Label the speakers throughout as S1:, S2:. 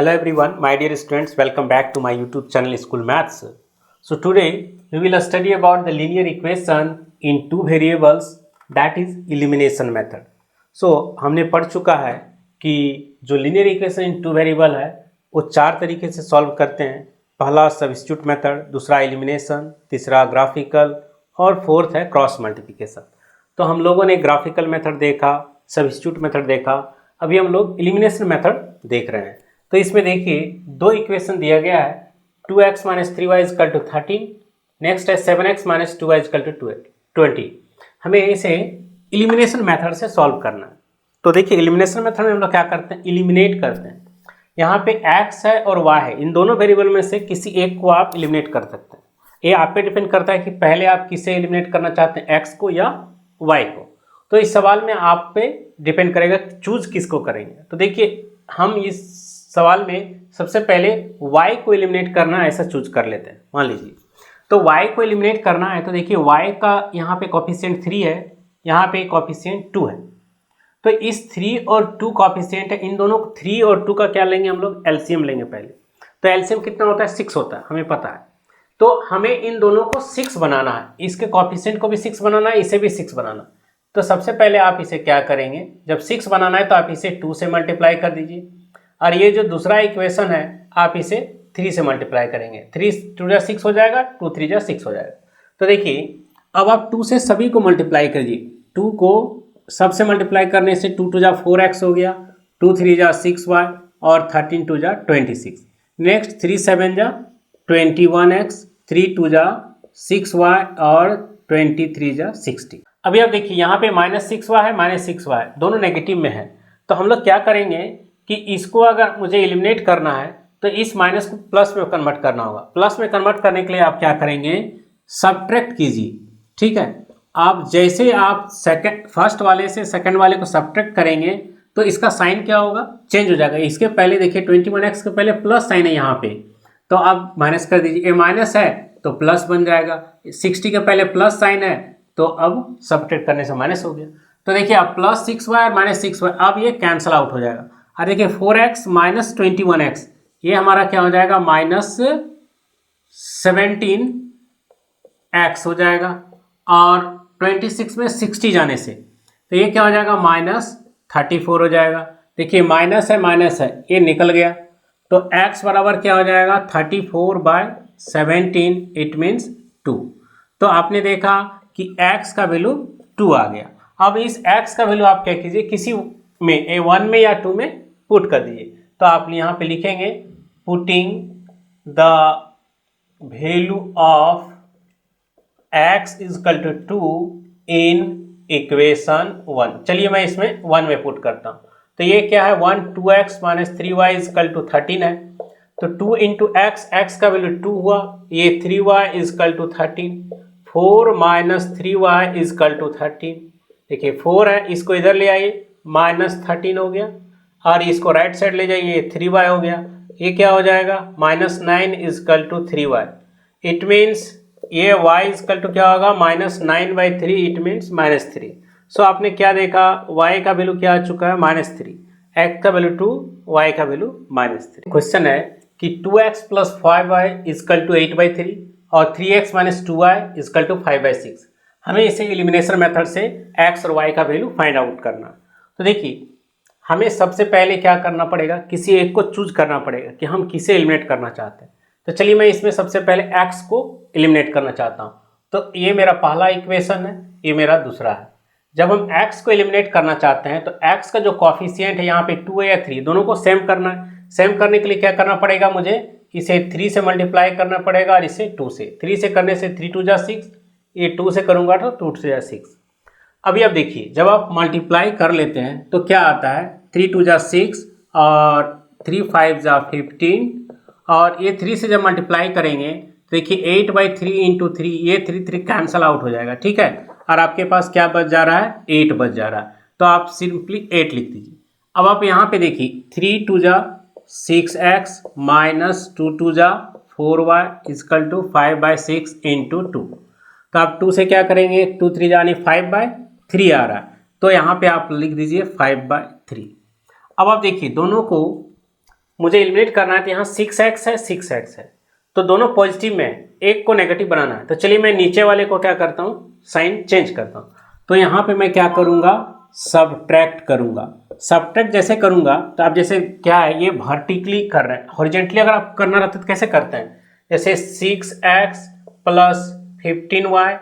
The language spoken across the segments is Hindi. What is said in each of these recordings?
S1: Hello everyone, my dear students, welcome back to my YouTube channel School Maths. So today we will study about the linear equation in two variables, that is elimination method. So हमने पढ़ चुका है कि जो linear equation in two variable है वो चार तरीके से सॉल्व करते हैं। पहला सब्स्टिट्यूट मेथड, दूसरा एलिमिनेशन, तीसरा ग्राफिकल और फोर्थ है क्रॉस मल्टीप्लिकेशन। तो हम लोगों ने ग्राफिकल मेथड देखा, सब्स्टिट्यूट मेथड देखा, अभी हम लोग एलिमिनेशन मेथड देख रहे हैं। तो इसमें देखिए दो इक्वेशन दिया गया है, 2x minus 3y equal to 13, next है 7x minus 2y equal to 20। हमें इसे एलिमिनेशन मेथड से सॉल्व करना है। तो देखिए एलिमिनेशन मेथड में हम लोग क्या करते हैं, एलिमिनेट करते हैं। यहाँ पे x है और y है, इन दोनों वेरिएबल में से किसी एक को आप एलिमिनेट कर सकते हैं। ये आप पे डिपेंड करता है कि पहले आप किसे एलिमिनेट करना चाहते हैं, x को या y को। तो इस सवाल में आप पे डिपेंड करेगा चूज किसको करेंगे। तो देखिए हम इस सवाल में सबसे पहले y को एलिमिनेट करना ऐसा चूज कर लेते हैं। मान लीजिए तो y को एलिमिनेट करना है, तो देखिए y का यहाँ पे कोफिशिएंट 3 है, यहाँ पे कोफिशिएंट 2 है। तो इस 3 और 2 कोफिशिएंट है, इन दोनों 3 और 2 का क्या लेंगे हम लोग, एलसीएम लेंगे पहले। तो एलसीएम कितना होता है, 6 होता है, हमें पता है। तो हमें इन दोनों को 6 बनाना है, इसके कोफिशिएंट को भी 6 बनाना है, इसे भी 6 बनाना। तो सबसे पहले आप इसे क्या करेंगे, जब 6 बनाना है तो आप इसे 2 से मल्टीप्लाई कर दीजिए, और ये जो दूसरा इक्वेशन है आप इसे 3 से मल्टीप्लाई करेंगे। 3 2 जा 6 हो जाएगा, 2 3 जा 6 हो जाएगा। तो देखिए अब आप 2 से सभी को मल्टीप्लाई करिए। 2 को सबसे मल्टीप्लाई करने से 2 2 जा 4x हो गया, 2 3 जा 6y और 13 2 जा 26। नेक्स्ट 3 7 जा 21x, 3 2 जा 6y और 23 जा 60। अभी आप देखिए यहाँ पे -6y है, -6y दोनों नेगेटिव में है। तो हम लोग क्या करेंगे कि इसको अगर मुझे एलिमिनेट करना है तो इस माइनस को प्लस में कन्वर्ट करना होगा। प्लस में कन्वर्ट करने के लिए आप क्या करेंगे, सब्ट्रैक्ट कीजिए। ठीक है, आप जैसे आप फर्स्ट वाले से सेकंड वाले को सब्ट्रैक्ट करेंगे तो इसका साइन क्या होगा, चेंज हो जाएगा। इसके पहले देखिए 21x के पहले प्लस साइन है यहाँ पे, तो आप माइनस कर दीजिए। ये माइनस है तो प्लस बन जाएगा, 60 के पहले प्लस साइन है तो अब सब्ट्रैक्ट करने से माइनस हो गया। तो देखिए अब +6y और -6y अब ये कैंसल आउट हो जाएगा। और देखिए 4x माइनस 21x ये हमारा क्या हो जाएगा, -17x हो जाएगा। और 26 में 60 जाने से तो ये क्या हो जाएगा, -34 हो जाएगा। देखिए माइनस है ये निकल गया, तो x बराबर क्या हो जाएगा, 34/17, इट मीन्स 2। तो आपने देखा कि x का वैल्यू 2 आ गया। अब इस x का वैल्यू आप क्या कीजिए, किसी में 1 में या 2 में पुट कर दीजिए। तो आप यहाँ पे लिखेंगे putting the value of x equal to 2 in equation 1। चलिए मैं इसमें 1 में पुट करता हूँ। तो ये क्या है, 2x minus 3y equal to 13 है। तो 2 इंटू x का वैल्यू 2 हुआ, ये 3y equal to 13, 4 minus 3y equal to 13। देखिए 4 है, इसको इधर ले आइए, -13 हो गया, और इसको राइट साइड ले जाइए, 3y हो गया। ये क्या हो जाएगा, -9 equal to 3y। It means ये y इजकल टू क्या होगा, -9/3, इट मीन्स -3। सो आपने क्या देखा, y का वैल्यू क्या आ चुका है, -3, x का वैल्यू 2, y का वैल्यू -3। क्वेश्चन है कि 2x plus 5y equal to 8/3 और 3x minus 2y equal to 5/6। हमें इसे एलिमिनेशन मेथड से x और y का वैल्यू फाइंड आउट करना। तो देखिए हमें सबसे पहले क्या करना पड़ेगा, किसी एक को चूज करना पड़ेगा कि हम किसे एलिमिनेट करना चाहते हैं। तो चलिए मैं इसमें सबसे पहले x को एलिमिनेट करना चाहता हूँ। तो ये मेरा पहला इक्वेशन है, ये मेरा दूसरा है। जब हम x को एलिमिनेट करना चाहते हैं तो x का जो कोफिशिएंट है यहाँ पे 2 है या 3, दोनों को सेम करना है। सेम करने के लिए क्या करना पड़ेगा, मुझे इसे 3 से मल्टीप्लाई करना पड़ेगा और इसे 2 से। 3 से करने से 3 2 जा 6, ये 2 से करूँगा तो 2 2 जा 6। अभी आप देखिए जब आप मल्टीप्लाई कर लेते हैं तो क्या आता है, 3 2 जा 6 और 3 5 जा 15, और ये 3 से जब मल्टीप्लाई करेंगे तो देखिए 8/3 इंटू 3, ये 3 3 कैंसल आउट हो जाएगा। ठीक है, और आपके पास क्या बच जा रहा है, 8 बच जा रहा है। तो आप सिंपली 8 लिख दीजिए। अब आप यहाँ पे देखिए 3 2 जा 6x माइनस 2 2 जा 4y इजकल टू 5/6 इंटू 2। तो आप 2 से क्या करेंगे, 2 3 यानी 5/3 आ रहा है, तो यहाँ पे आप लिख दीजिए 5/3। अब आप देखिए दोनों को मुझे एलिमिनेट करना है तो यहाँ 6x है 6x है, तो दोनों पॉजिटिव में है, एक को नेगेटिव बनाना है। तो चलिए मैं नीचे वाले को क्या करता हूँ, साइन चेंज करता हूँ। तो यहाँ पे मैं क्या करूँगा, सब्ट्रैक्ट करूँगा। सब्ट्रैक्ट जैसे करूँगा तो आप जैसे क्या है, ये वर्टिकली कर रहे हैं, हॉरिजेंटली अगर आप करना रहता तो कैसे करते हैं, जैसे 6x प्लस 15y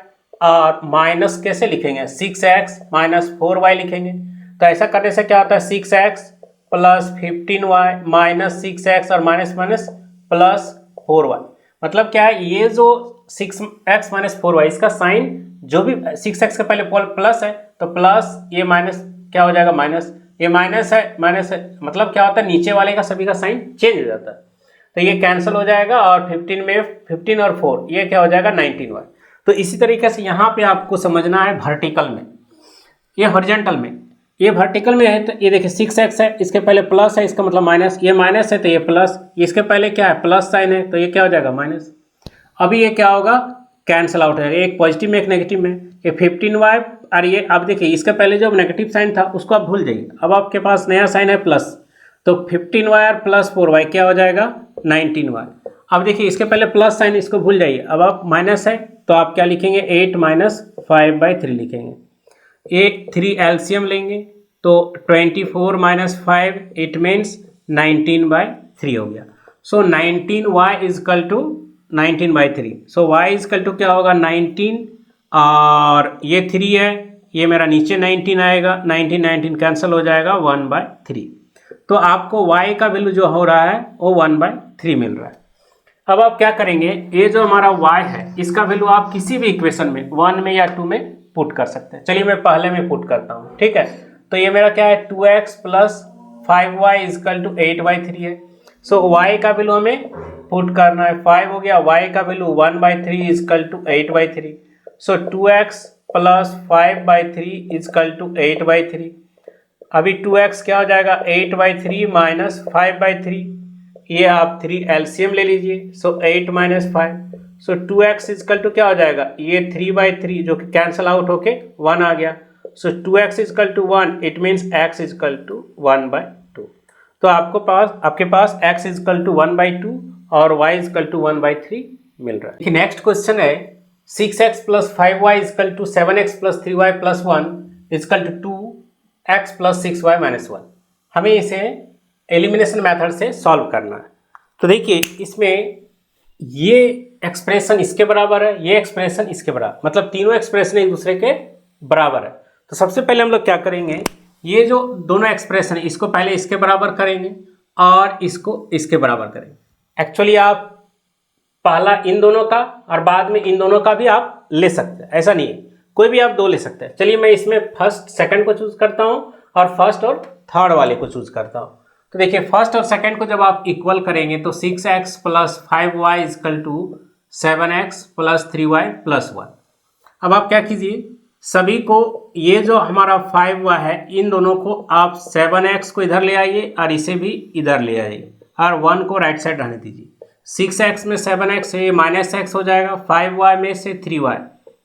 S1: और माइनस कैसे लिखेंगे, 6x माइनस 4y लिखेंगे। तो ऐसा करने से क्या होता है, 6x plus 15y minus 6x और माइनस माइनस प्लस 4y। मतलब क्या है, ये जो 6x माइनस 4y इसका साइन जो भी 6x के पहले प्लस है तो प्लस, ये माइनस क्या हो जाएगा माइनस, ये माइनस है माइनस है, मतलब क्या होता है नीचे वाले का सभी का साइन चेंज हो जाता है। तो ये कैंसिल हो जाएगा और 15 में 15 और 4 ये क्या हो जाएगा 19y। तो इसी तरीके से यहाँ पे आपको समझना है वर्टिकल में, ये हॉरिजॉन्टल में, ये वर्टिकल में है तो ये देखिए 6x है, इसके पहले प्लस है, इसका मतलब माइनस, ये माइनस है तो ये प्लस, इसके पहले क्या है प्लस साइन है तो ये क्या हो जाएगा माइनस। अभी ये क्या होगा, कैंसिल आउट हो जाएगा, एक पॉजिटिव में एक नेगेटिव में, ये 15y और ये अब देखिए इसके पहले जो नेगेटिव साइन था उसको आप भूल जाइए, अब आपके पास नया साइन है प्लस, तो 15y और प्लस 4y क्या हो जाएगा 19y। अब देखिए इसके पहले प्लस साइन, इसको भूल जाइए, अब आप माइनस है तो आप क्या लिखेंगे 8 माइनस 5/3 लिखेंगे, ये 3 एलसीएम लेंगे तो 24 माइनस 5 इट मीन्स 19/3 हो गया। So 19y equal to 19/3, so y equal to क्या होगा 19 और ये 3 है, ये मेरा नीचे 19 आएगा, 19 कैंसिल हो जाएगा 1/3। तो आपको y का वैल्यू जो हो रहा है वो 1/3 मिल रहा है। अब आप क्या करेंगे, ये जो हमारा y है इसका वैल्यू आप किसी भी इक्वेशन में 1 में या 2 में पुट कर सकते हैं। चलिए मैं पहले में पुट करता हूँ, ठीक है। तो ये मेरा क्या है 2x plus 5y equal to 8/3 है। सो y का वैल्यू हमें पुट करना है, 5 हो गया, y का value 1/3 equal to 8/3। So 2x plus 5/3 equal to 8/3। अभी 2x क्या हो जाएगा 8/3 माइनस 5/3, ये आप 3 एलसीएम ले लीजिए, so 8 minus 5, so 2x equal to क्या हो जाएगा, ये 3/3 जो कि कैंसिल आउट होके 1 आ गया, so 2x equal to 1 it means x equal to 1/2। तो आपके पास x इजकल टू 1/2 और y इजकल टू 1/3 मिल रहा है। नेक्स्ट क्वेश्चन है 6x plus 5y equal to 7x plus 3y plus 1 equal to 2x plus 6y minus 1। हमें इसे एलिमिनेशन मेथड से सॉल्व करना है। तो देखिए इसमें ये एक्सप्रेशन इसके बराबर है, ये एक्सप्रेशन इसके बराबर, मतलब तीनों एक्सप्रेशन एक दूसरे के बराबर है। तो सबसे पहले हम लोग क्या करेंगे, ये जो दोनों एक्सप्रेशन है इसको पहले इसके बराबर करेंगे और इसको इसके बराबर करेंगे। एक्चुअली आप पहला इन दोनों का और बाद में इन दोनों का भी आप ले सकते हैं, ऐसा नहीं है, कोई भी आप दो ले सकते हैं। चलिए मैं इसमें फर्स्ट सेकंड को चूज करता हूँ और फर्स्ट और थर्ड वाले को चूज करता हूँ। तो देखिए फर्स्ट और सेकंड को जब आप इक्वल करेंगे तो 6x plus 5y equal to 7x plus 3y plus 1। अब आप क्या कीजिए, सभी को ये जो हमारा 5y है इन दोनों को आप 7x को इधर ले आइए और इसे भी इधर ले आइए और 1 को राइट साइड रहने दीजिए। 6x में 7x है, ये माइनस x हो जाएगा, 5y में से 3y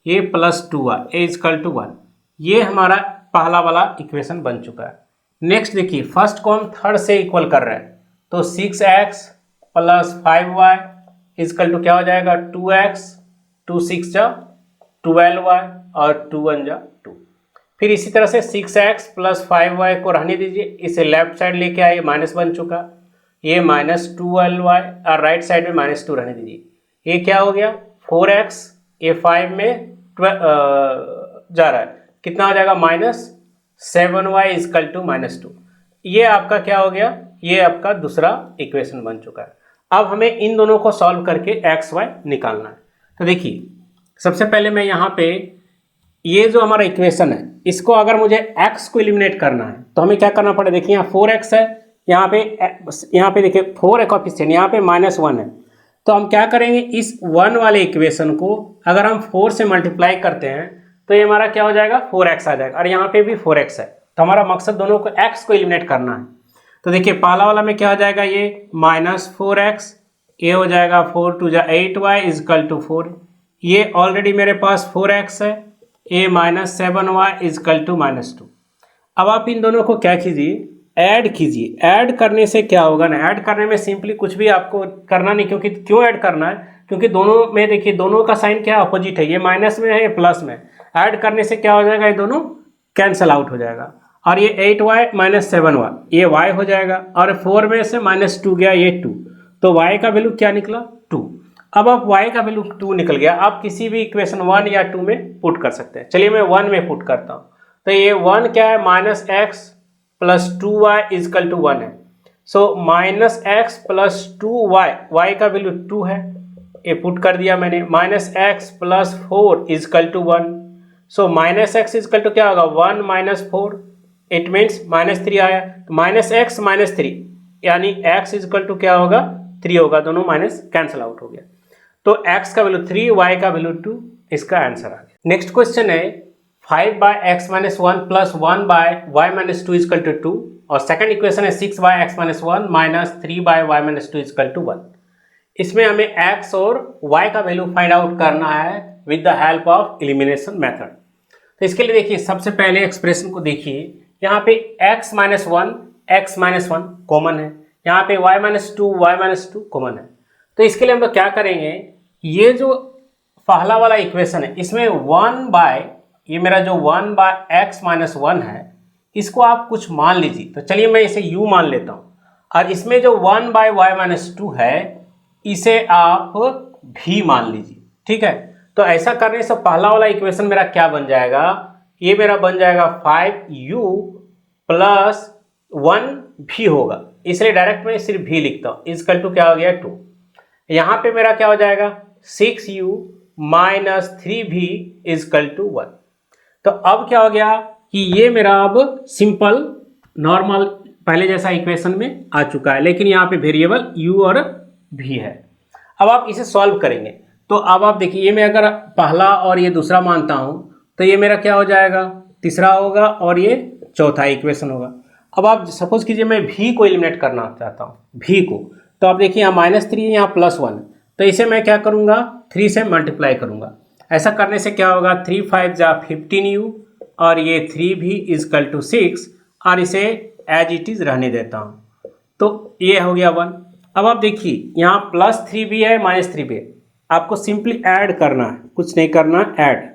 S1: ये plus 2y A is equal to 1। ये हमारा पहला वाला इक्वेशन बन चुका है। नेक्स्ट देखिए फर्स्ट को हम थर्ड से इक्वल कर रहे हैं, तो 6x plus 5y equal to क्या हो जाएगा 2x, 2 6 जा 12y और 2 1 जा 2। फिर इसी तरह से 6x प्लस 5y को रहने दीजिए, इसे लेफ्ट साइड लेके आइए, माइनस बन चुका, ये माइनस 12y और राइट साइड में माइनस 2 रहने दीजिए। ये क्या हो गया 4x, ये 5 में जा रहा है, कितना हो जाएगा minus 7y is equal to minus 2। ये आपका क्या हो गया, ये आपका दूसरा इक्वेशन बन चुका है। अब हमें इन दोनों को सॉल्व करके x y निकालना है। तो देखिए सबसे पहले मैं यहाँ पे ये जो हमारा इक्वेशन है इसको अगर मुझे x को एलिमिनेट करना है तो हमें क्या करना पड़ेगा, देखिए यहाँ 4x है, यहाँ पे देखिए 4 है कोएफिशिएंट, यहाँ पे माइनस 1 है। तो हम क्या करेंगे, इस 1 वाले इक्वेशन को अगर हम 4 से मल्टीप्लाई करते हैं तो ये हमारा क्या हो जाएगा 4x आ जाएगा और यहाँ पे भी 4x है। तो हमारा मकसद दोनों को x को एलिमिनेट करना है। तो देखिए पहला वाला में क्या हो जाएगा, ये माइनस 4x, ये हो जाएगा 4 2 जा 8y इजकल टू 4, ये ऑलरेडी मेरे पास 4x है, ये minus 7y is equal to minus 2। अब आप इन दोनों को क्या कीजिए, ऐड कीजिए। ऐड करने से क्या होगा ना, ऐड करने में सिंपली कुछ भी आपको करना नहीं, क्योंकि क्यों ऐड करना है, क्योंकि दोनों में देखिए दोनों का साइन क्या अपोजिट है, ये माइनस में है ये प्लस में। ऐड करने से क्या हो जाएगा, ये दोनों कैंसल आउट हो जाएगा और ये 8y माइनस 7y ये y हो जाएगा और 4 में से -2 गया ये 2, तो y का वैल्यू क्या निकला 2। अब आप y का वैल्यू 2 निकल गया, आप किसी भी इक्वेशन 1 या 2 में पुट कर सकते हैं। चलिए मैं 1 में पुट करता हूँ, तो ये 1 क्या है, -x plus 2y equal to 1 है। So -x plus 2y, y का वैल्यू 2 है, ये पुट कर दिया मैंने। -x plus 4 equal to 1, so -x equal to क्या होगा 1 माइनस 4, इट मीन्स -3 आया, -x -3 यानी x इजकल टू क्या होगा 3 होगा, दोनों माइनस कैंसिल आउट हो गया। तो x का वैल्यू 3, y का वैल्यू 2, इसका आंसर आ गया। नेक्स्ट क्वेश्चन है 5/x-1 plus 1/y-2 is equal to 2 और सेकंड इक्वेशन है 6/x-1 minus 3/y-2 is equal to 1। इसमें हमें x और y का वैल्यू फाइंड आउट करना है with the help of elimination method. तो इसके लिए देखिए सबसे पहले एक्सप्रेशन को देखिए, यहाँ पे x-1 कॉमन है, यहाँ पे y-2 कॉमन है। तो इसके लिए हम लोग क्या करेंगे, ये जो पहला वाला इक्वेशन है इसमें ये मेरा जो 1/x-1 है इसको आप कुछ मान लीजिए। तो चलिए मैं इसे u मान लेता हूँ और इसमें जो 1/y-2 है इसे आप v मान लीजिए, ठीक है। तो ऐसा करने से पहला वाला इक्वेशन मेरा क्या बन जाएगा, ये मेरा बन जाएगा 5u प्लस 1v होगा, इसलिए डायरेक्ट मैं सिर्फ v लिखता हूँ, इजकल टू क्या हो गया 2। यहाँ पे मेरा क्या हो जाएगा 6u minus 3v is equal to 1। तो अब क्या हो गया कि ये मेरा अब सिंपल नॉर्मल पहले जैसा इक्वेशन में आ चुका है, लेकिन यहाँ पे वेरिएबल u और v है। अब आप इसे सॉल्व करेंगे तो अब आप देखिए, ये मैं अगर पहला और ये दूसरा मानता हूँ तो ये मेरा क्या हो जाएगा तीसरा होगा और ये चौथा इक्वेशन होगा। अब आप सपोज कीजिए मैं v को एलिमिनेट करना चाहता हूँ, v को, तो आप देखिए यहाँ -3 यहाँ +1, तो इसे मैं क्या करूँगा 3 से मल्टीप्लाई करूँगा। ऐसा करने से क्या होगा 3 5 जा 15u और ये 3v इजकल टू 6 और इसे एज इट इज़ रहने देता हूँ, तो ये हो गया 1। अब आप देखिए यहाँ +3v है -3v है, आपको सिंपली ऐड करना है, कुछ नहीं करना, ऐड।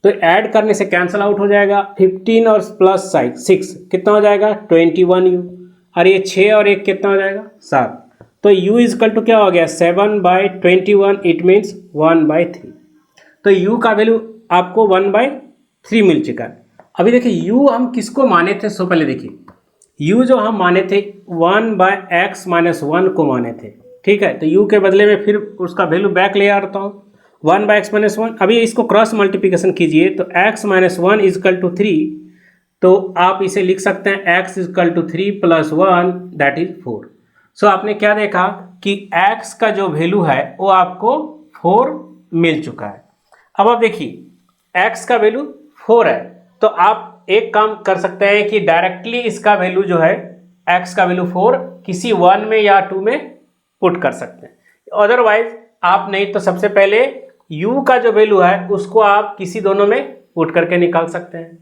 S1: तो ऐड करने से कैंसिल आउट हो जाएगा, 15 और प्लस 6 कितना हो जाएगा 21u और ये 6 और 1 कितना हो जाएगा 7। तो u इजकल टू क्या हो गया 7/21, इट मीन्स 1/3। तो u का वैल्यू आपको 1/3 मिल चुका है। अभी देखिए u हम किसको माने थे, सो पहले देखिए u जो हम माने थे 1/x-1 को माने थे, ठीक है। तो u के बदले में फिर उसका वैल्यू बैक ले आता हूँ 1/x-1। अभी इसको क्रॉस मल्टीप्लिकेशन कीजिए तो x-1 इजकल टू 3, तो आप इसे लिख सकते हैं x equal to 3 + 1 that is 4। So आपने क्या देखा कि x का जो वैल्यू है वो आपको 4 मिल चुका है। अब आप देखिए x का वैल्यू 4 है, तो आप एक काम कर सकते हैं कि डायरेक्टली इसका वैल्यू जो है x का वैल्यू 4 किसी 1 में या 2 में पुट कर सकते हैं। अदरवाइज आप नहीं तो सबसे पहले u का जो वैल्यू है उसको आप किसी दोनों में पुट करके निकाल सकते हैं।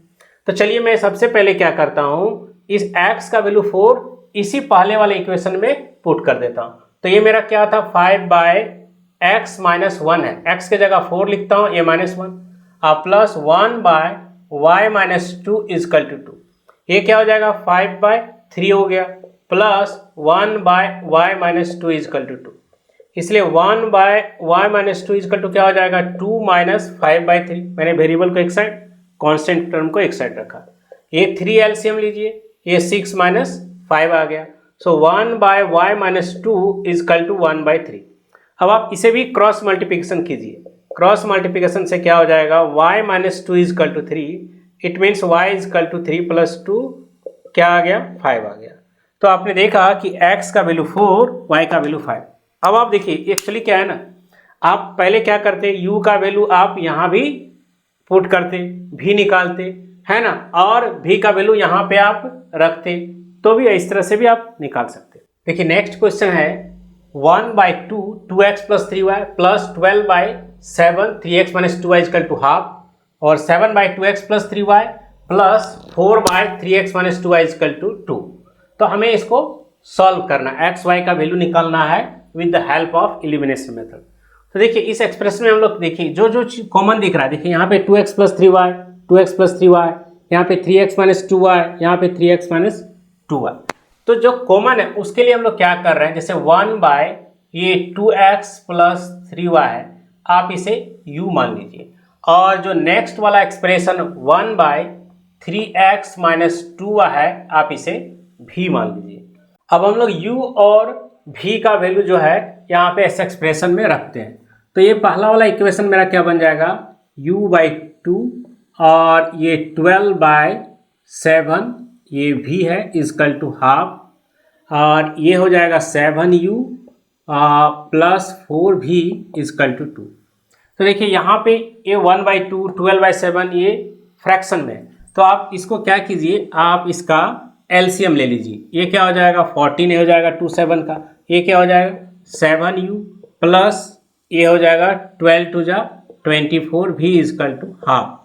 S1: तो चलिए मैं सबसे पहले क्या करता हूँ, इस x का वैल्यू 4 इसी पहले वाले इक्वेशन में पुट कर देता हूँ। तो ये मेरा क्या था 5/x-1 है, x के जगह 4 लिखता हूँ, ये -1 और प्लस 1/y-2 इजकल टू 2, ये क्या हो जाएगा 5/3 हो गया, प्लस 1/y-2 इजकल टू 2, इसलिए 1/y-2 इजकल टू क्या हो जाएगा 2 - 5/3। मैंने वेरिएबल को एक साइड, कांस्टेंट टर्म को एक साइड रखा। ये 3 एलसीएम लीजिए, ये 6 - 5 आ गया, सो 1/y-2 इजकल टू 1/3। अब आप इसे भी क्रॉस मल्टीप्लिकेशन कीजिए, क्रॉस मल्टीप्लिकेशन से क्या हो जाएगा y-2 equal to 3, it means y equal to 3 + 2 क्या आ गया 5 आ गया। तो आपने देखा कि x का वैल्यू 4, y का वैल्यू 5। अब आप देखिए एक्चुअली क्या है ना, आप पहले क्या करते u का वैल्यू आप यहाँ भी पुट करते, v निकालते है ना, और v का वैल्यू यहाँ पे आप रखते, तो भी इस तरह से भी आप निकाल सकते। देखिए नेक्स्ट क्वेश्चन है 1/2 2x + 3y plus 12/7 3x - 2y equal to half और 7/2x + 3y plus 4/3x - 2y equal to 2। तो हमें इसको सॉल्व करना, एक्स वाई का वैल्यू निकालना है with the help of elimination method. तो देखिए इस एक्सप्रेशन में हम लोग देखिए जो जो चीज कॉमन दिख रहा है, देखिए यहाँ पे 2x plus 3y, 2x plus 3y, यहाँ पे 3x माइनस 2y, यहाँ पे 3x माइनस 2y। तो जो कॉमन है उसके लिए हम लोग क्या कर रहे हैं, जैसे 1 बाय ये 2x प्लस 3y है, आप इसे u मान लीजिए, और जो नेक्स्ट वाला expression 1 bye 3x minus 2y है, आप इसे v मान लीजिए। अब हम लोग u और v का वैल्यू जो है यहाँ पे इस एक्सप्रेशन में रखते हैं। तो ये पहला वाला इक्वेशन मेरा क्या बन जाएगा, u बाई 2 और ये 12 बाय 7 ये v है इजकल टू हाफ, और ये हो जाएगा 7u plus 4v is equal to 2। तो देखिए यहाँ पे ये 1 बाई 2, 12 बाई 7 ये फ्रैक्शन में है, तो आप इसको क्या कीजिए, आप इसका एलसीएम ले लीजिए। ये क्या हो जाएगा 14 हो जाएगा 2 7 का, ये क्या हो जाएगा 7u प्लस ये हो जाएगा 12 टू जा 24 v इजकल टू हाफ।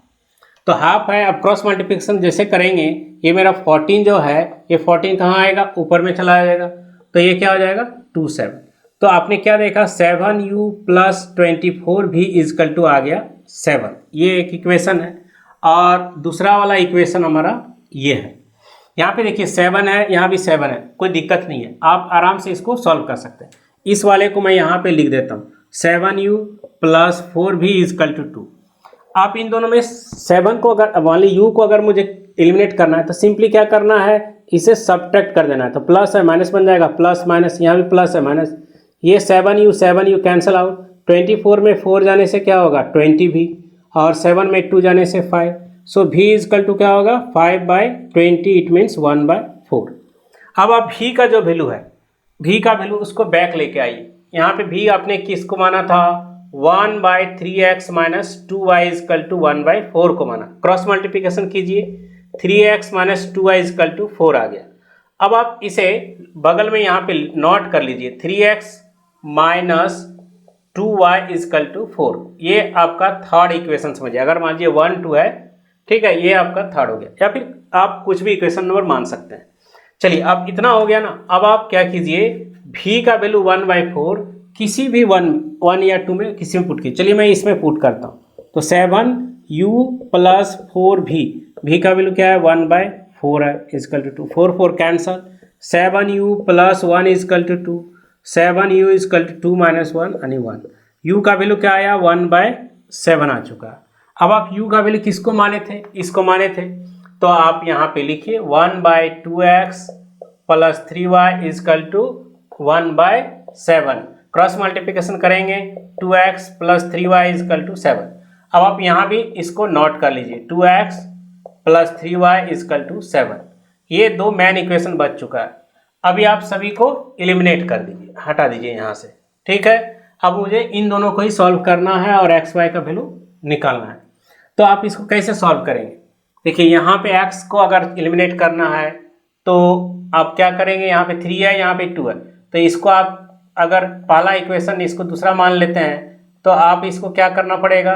S1: तो हाफ है, अब क्रॉस मल्टीप्लिकेशन जैसे करेंगे, ये मेरा 14 जो है ये 14 कहाँ आएगा, ऊपर में चला जाएगा, तो ये क्या हो जाएगा 2 7। तो आपने क्या देखा 7u plus 24v is equal to आ गया 7, ये एक इक्वेशन है। और दूसरा वाला इक्वेशन हमारा ये है, यहाँ पे देखिए 7 है, यहाँ भी 7 है, कोई दिक्कत नहीं है, आप आराम से इसको सॉल्व कर सकते हैं। इस वाले को मैं यहाँ पे लिख देता हूँ 7u plus 4v is equal to 2। आप इन दोनों में 7 को अगर वाली u को अगर मुझे एलिमिनेट करना है तो सिंपली क्या करना है, इसे सब्ट्रैक्ट कर देना है। तो प्लस है माइनस बन जाएगा, प्लस माइनस, यहाँ भी प्लस है माइनस, ये 7u कैंसिल आउट, 24 में 4 जाने से क्या होगा 20v, और 7 में 2 जाने से 5, सो v इजकल टू क्या होगा 5 बाई 20, इट मीन्स 1 बाई 4। अब आप v का जो वैल्यू है, v का वैल्यू उसको बैक लेके आइए। यहाँ पे v आपने किसको माना था 1 by 3x minus 2y equal to 1 by 4 को माना। क्रॉस मल्टीप्लिकेशन कीजिए, 3x minus 2y equal to 4 आ गया। अब आप इसे बगल में यहाँ पे नोट कर लीजिए 3x minus 2y equal to 4, ये आपका थर्ड इक्वेशन समझिए। अगर मान लीजिए 1 2 है, ठीक है, ये आपका थर्ड हो गया, या फिर आप कुछ भी इक्वेशन नंबर मान सकते हैं। चलिए अब इतना हो गया ना, अब आप क्या कीजिए v का वैल्यू 1 बाई 4 किसी भी 1 या 2 में किसी में पुट कीजिए। चलिए मैं इसमें पुट करता हूँ, तो 7u प्लस 4v, v का वैल्यू क्या है 1 बाई 4 है equal to 2, 4 4 cancel, 7u plus 1 equal to 2, 7u equal to 2 minus 1 यानी 1, u का वैल्यू क्या आया 1 बाई 7 आ चुका है। अब आप u का वैल्यू किसको माने थे, इसको माने थे, तो आप यहाँ पे लिखिए 1 by 2x plus 3y equal to 1 by 7। Cross multiplication करेंगे 2x plus 3y equal to 7। अब आप यहाँ भी इसको नोट कर लीजिए 2x plus 3y equal to 7। ये दो मेन इक्वेशन बच चुका है। अभी आप सभी को एलिमिनेट कर दीजिए, हटा दीजिए यहाँ से, ठीक है। अब मुझे इन दोनों को ही सॉल्व करना है और एक्स वाई का वैल्यू निकालना है। तो आप इसको कैसे सॉल्व करेंगे, देखिए यहाँ पे x को अगर एलिमिनेट करना है तो आप क्या करेंगे, यहाँ पे 3 है, यहाँ पे 2 है, तो इसको आप अगर पहला इक्वेशन इसको दूसरा मान लेते हैं तो आप इसको क्या करना पड़ेगा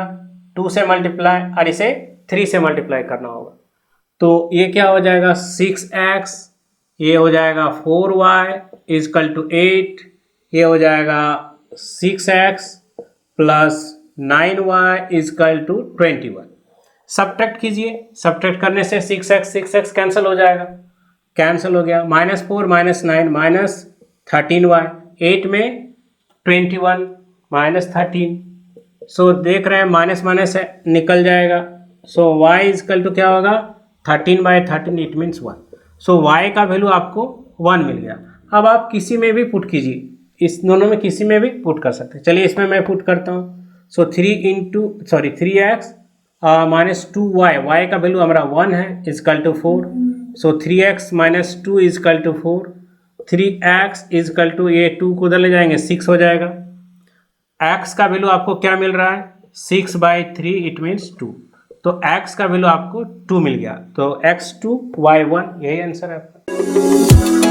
S1: 2 से मल्टीप्लाई और इसे 3 से मल्टीप्लाई करना होगा। तो ये क्या हो जाएगा 6x, ये हो जाएगा 4y इजकल टू 8, ये हो जाएगा 6x plus 9y equal to 21। Subtract कीजिए, सब्ट्रैक्ट करने से 6x कैंसिल हो जाएगा, कैंसिल हो गया, -4 -9 माइनस 13y, 8 में 21 माइनस 13, सो देख रहे हैं माइनस माइनस निकल जाएगा, सो y इजकल टू क्या होगा 13 by 13, it means 1। So y का वैल्यू आपको 1 मिल गया। अब आप किसी में भी पुट कीजिए, इस दोनों में किसी में भी पुट कर सकते हैं। चलिए इसमें मैं पुट करता हूँ, so 3x minus 2y, y का वैल्यू हमारा 1 है equal to 4, so 3x minus 2 equal to 4, 3x equal to ये 2 को उधर ले जाएंगे 6 हो जाएगा। x का वैल्यू आपको क्या मिल रहा है 6 बाई 3, इट मीन्स 2, तो x का वैल्यू आपको 2 मिल गया, तो x2 y1 यही आंसर है आपका।